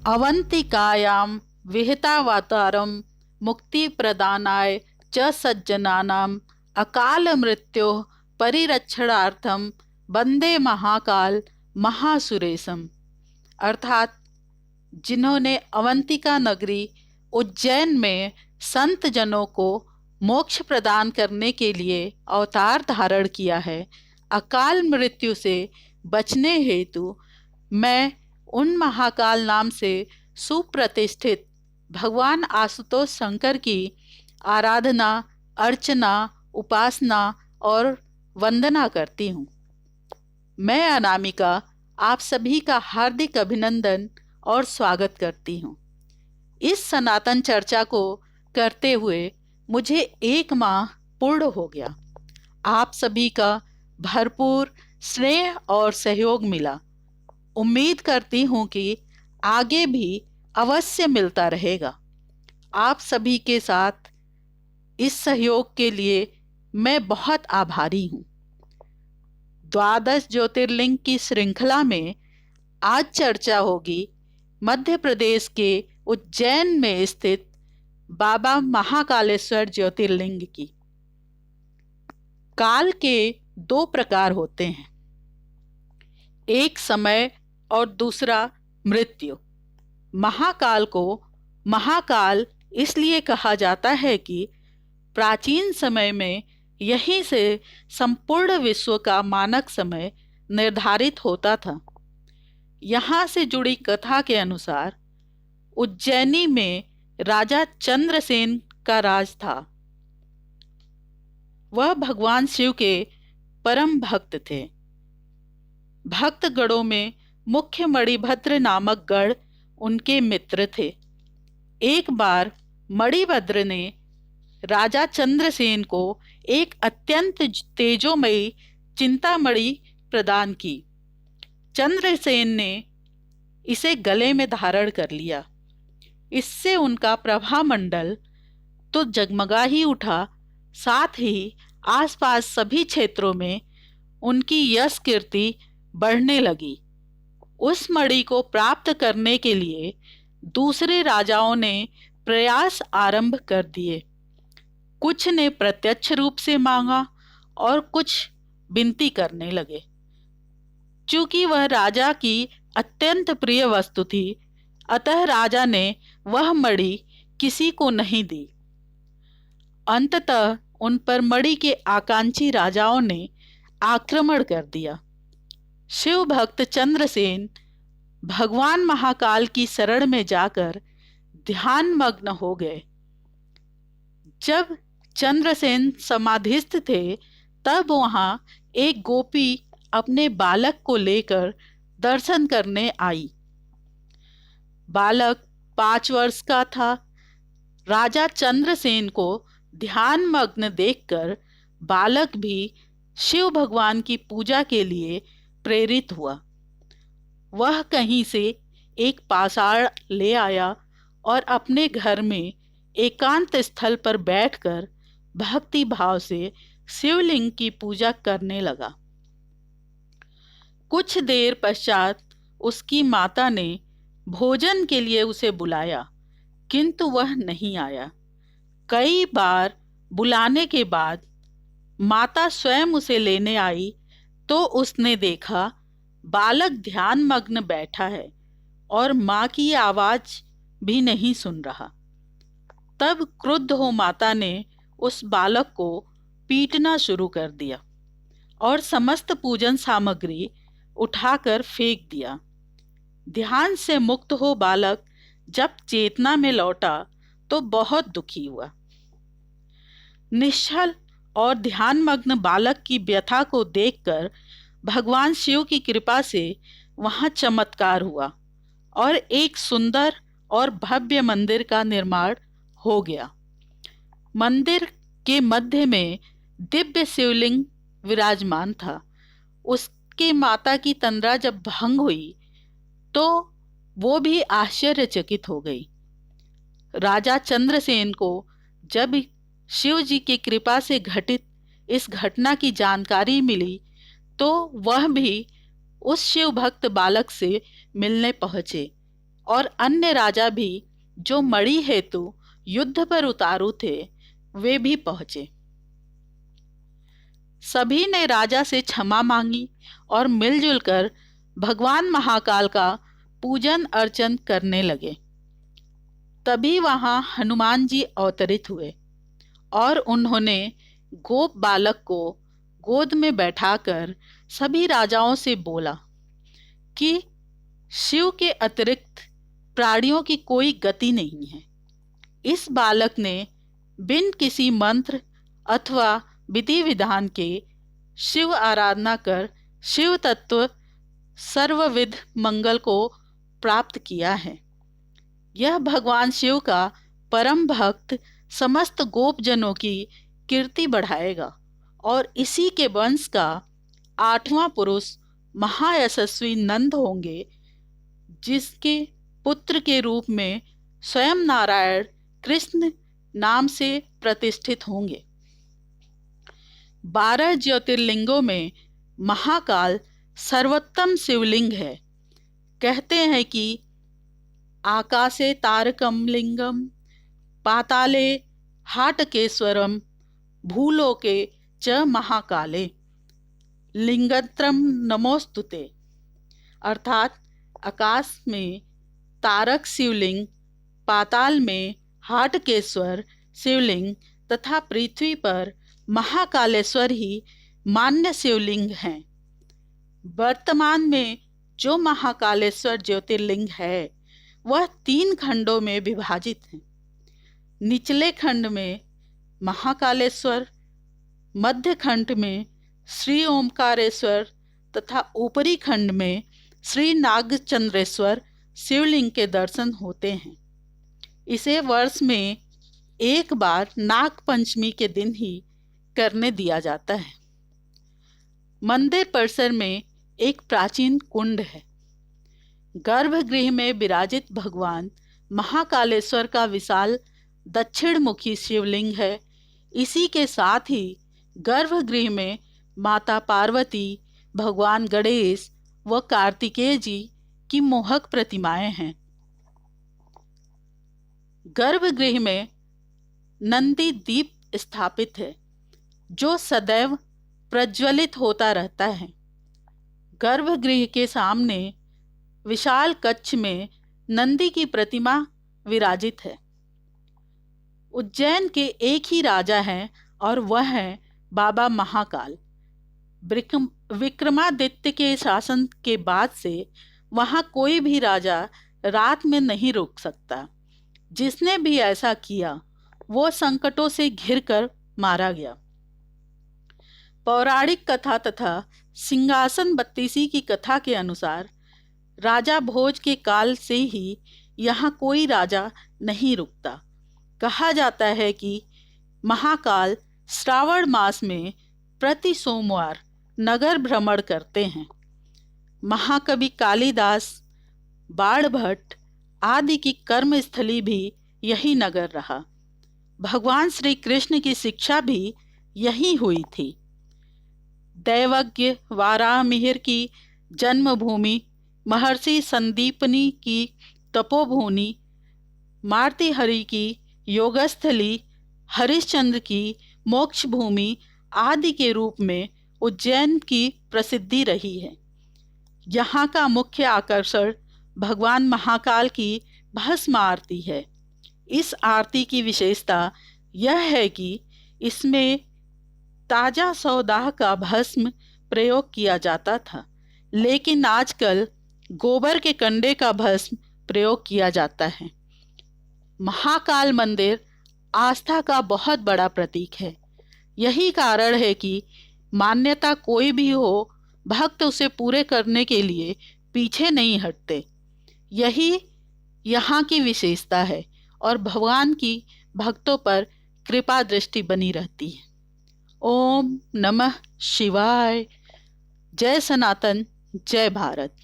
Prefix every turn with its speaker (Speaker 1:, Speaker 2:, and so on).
Speaker 1: अवंतिकायां विहितावतारं मुक्तिप्रदानाय च सज्जनानाम् अकाल मृत्योः परिरक्षणार्थं वंदे महाकाल महासुरेशम। अर्थात जिन्होंने अवंतिका नगरी उज्जैन में संत जनों को मोक्ष प्रदान करने के लिए अवतार धारण किया है, अकाल मृत्यु से बचने हेतु मैं उन महाकाल नाम से सुप्रतिष्ठित भगवान आशुतोष शंकर की आराधना, अर्चना, उपासना और वंदना करती हूँ। मैं अनामिका आप सभी का हार्दिक अभिनंदन और स्वागत करती हूँ। इस सनातन चर्चा को करते हुए मुझे 1 माह पूर्ण हो गया। आप सभी का भरपूर स्नेह और सहयोग मिला। उम्मीद करती हूँ कि आगे भी अवश्य मिलता रहेगा। आप सभी के साथ इस सहयोग के लिए मैं बहुत आभारी हूँ। 12 ज्योतिर्लिंग की श्रृंखला में आज चर्चा होगी मध्य प्रदेश के उज्जैन में स्थित बाबा महाकालेश्वर ज्योतिर्लिंग की। काल के 2 प्रकार होते हैं, एक समय और दूसरा मृत्यु। महाकाल को महाकाल इसलिए कहा जाता है कि प्राचीन समय में यहीं से संपूर्ण विश्व का मानक समय निर्धारित होता था। यहाँ से जुड़ी कथा के अनुसार उज्जैनी में राजा चंद्रसेन का राज था। वह भगवान शिव के परम भक्त थे। भक्त गणों में मुख्य मणिभद्र नामक गण उनके मित्र थे। एक बार मणिभद्र ने राजा चंद्रसेन को एक अत्यंत तेजोमयी चिंतामणि प्रदान की। चंद्रसेन ने इसे गले में धारण कर लिया। इससे उनका प्रभामंडल तो जगमगा ही उठा, साथ ही आसपास सभी क्षेत्रों में उनकी यश कीर्ति बढ़ने लगी। उस मणि को प्राप्त करने के लिए दूसरे राजाओं ने प्रयास आरंभ कर दिए। कुछ ने प्रत्यक्ष रूप से मांगा और कुछ विनती करने लगे। चूंकि वह राजा की अत्यंत प्रिय वस्तु थी, अतः राजा ने वह मणि किसी को नहीं दी। अंततः उन पर मणि के आकांक्षी राजाओं ने आक्रमण कर दिया। शिव भक्त चंद्रसेन भगवान महाकाल की शरण में जाकर ध्यान मग्न हो गए। जब चंद्रसेन समाधिस्थ थे, तब वहां एक गोपी अपने बालक को लेकर दर्शन करने आई। बालक 5 वर्ष का था। राजा चंद्रसेन को ध्यान मग्न देखकर बालक भी शिव भगवान की पूजा के लिए प्रेरित हुआ। वह कहीं से एक पाषाण ले आया और अपने घर में एकांत स्थल पर बैठकर भक्ति भाव से शिवलिंग की पूजा करने लगा। कुछ देर पश्चात उसकी माता ने भोजन के लिए उसे बुलाया, किंतु वह नहीं आया। कई बार बुलाने के बाद माता स्वयं उसे लेने आई तो उसने देखा बालक ध्यान मग्न बैठा है और माँ की आवाज भी नहीं सुन रहा। तब क्रुद्ध हो माता ने उस बालक को पीटना शुरू कर दिया और समस्त पूजन सामग्री उठाकर फेंक दिया। ध्यान से मुक्त हो बालक जब चेतना में लौटा तो बहुत दुखी हुआ। निश्चल और ध्यानमग्न बालक की व्यथा को देखकर भगवान शिव की कृपा से वहां चमत्कार हुआ और एक सुंदर और भव्य मंदिर का निर्माण हो गया। मंदिर के मध्य में दिव्य शिवलिंग विराजमान था। उसके माता की तंद्रा जब भंग हुई तो वो भी आश्चर्यचकित हो गई। राजा चंद्रसेन को जब शिव जी की कृपा से घटित इस घटना की जानकारी मिली तो वह भी उस शिव भक्त बालक से मिलने पहुंचे और अन्य राजा भी जो मणि हेतु युद्ध पर उतारू थे, वे भी पहुंचे। सभी ने राजा से क्षमा मांगी और मिलजुल कर भगवान महाकाल का पूजन अर्चन करने लगे। तभी वहां हनुमान जी अवतरित हुए और उन्होंने गोप बालक को गोद में बैठाकर सभी राजाओं से बोला कि शिव के अतिरिक्त प्राणियों की कोई गति नहीं है। इस बालक ने बिन किसी मंत्र अथवा विधि विधान के शिव आराधना कर शिव तत्व सर्वविध मंगल को प्राप्त किया है। यह भगवान शिव का परम भक्त समस्त गोपजनों की कीर्ति बढ़ाएगा और इसी के वंश का 8वां पुरुष महायशस्वी नंद होंगे, जिसके पुत्र के रूप में स्वयं नारायण कृष्ण नाम से प्रतिष्ठित होंगे। 12 ज्योतिर्लिंगों में महाकाल सर्वोत्तम शिवलिंग है। कहते हैं कि आकाशे तारकम लिंगम, पाताले हाटकेश्वरम, भूलोके च महाकाले, लिंगत्रम नमोस्तुते। अर्थात आकाश में तारक शिवलिंग, पाताल में हाटकेश्वर शिवलिंग तथा पृथ्वी पर महाकालेश्वर ही मान्य शिवलिंग हैं। वर्तमान में जो महाकालेश्वर ज्योतिर्लिंग है वह 3 खंडों में विभाजित है। निचले खंड में महाकालेश्वर, मध्य खंड में श्री ओमकारेश्वर तथा ऊपरी खंड में श्री नागचंद्रेश्वर शिवलिंग के दर्शन होते हैं। इसे वर्ष में एक बार नाग पंचमी के दिन ही करने दिया जाता है। मंदिर परिसर में एक प्राचीन कुंड है। गर्भगृह में विराजित भगवान महाकालेश्वर का विशाल दक्षिण मुखी शिवलिंग है। इसी के साथ ही गर्भगृह में माता पार्वती, भगवान गणेश व कार्तिकेय जी की मोहक प्रतिमाएं हैं। गर्भगृह में नंदी दीप स्थापित है जो सदैव प्रज्वलित होता रहता है। गर्भगृह के सामने विशाल कक्ष में नंदी की प्रतिमा विराजित है। उज्जैन के एक ही राजा हैं और वह है बाबा महाकाल। विक्रमादित्य के शासन के बाद से वहां कोई भी राजा रात में नहीं रुक सकता। जिसने भी ऐसा किया वो संकटों से घिरकर मारा गया। पौराणिक कथा तथा सिंहासन बत्तीसी की कथा के अनुसार राजा भोज के काल से ही यहाँ कोई राजा नहीं रुकता। कहा जाता है कि महाकाल श्रावण मास में प्रति सोमवार नगर भ्रमण करते हैं। महाकवि कालिदास, बाणभट्ट आदि की कर्मस्थली भी यही नगर रहा। भगवान श्री कृष्ण की शिक्षा भी यही हुई थी। दैवज्ञ वारामिहिर की जन्मभूमि, महर्षि संदीपनी की तपोभूमि, मार्तिहरि की योगस्थली, हरिश्चंद्र की मोक्ष भूमि आदि के रूप में उज्जैन की प्रसिद्धि रही है। यहाँ का मुख्य आकर्षण भगवान महाकाल की भस्म आरती है। इस आरती की विशेषता यह है कि इसमें ताजा सौदाह का भस्म प्रयोग किया जाता था, लेकिन आजकल गोबर के कंडे का भस्म प्रयोग किया जाता है। महाकाल मंदिर आस्था का बहुत बड़ा प्रतीक है। यही कारण है कि मान्यता कोई भी हो, भक्त उसे पूरे करने के लिए पीछे नहीं हटते। यही यहाँ की विशेषता है और भगवान की भक्तों पर कृपा दृष्टि बनी रहती है। ओम नमः शिवाय। जय सनातन, जय भारत।